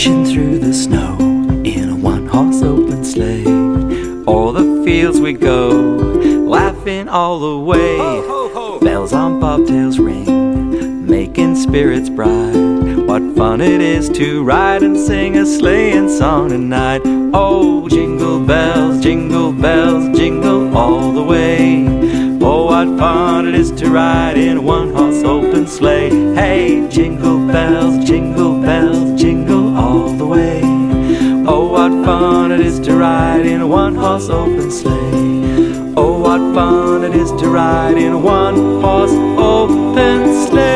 dashing through the snow in a one-horse open sleigh. O'er the fields we go, laughing all the way. Ho, ho, ho. Bells on bobtails ring, making spirits bright. What fun it is to ride and sing a sleighing song tonight. Oh, jingle bells, jingle all the way. Oh, what fun it is to ride in a one-horse open sleigh. Hey, jingle bells, jingle all the way. Oh, what fun it is to ride in a one-horse open sleigh. Oh, what fun it is to ride in a one-horse open sleigh.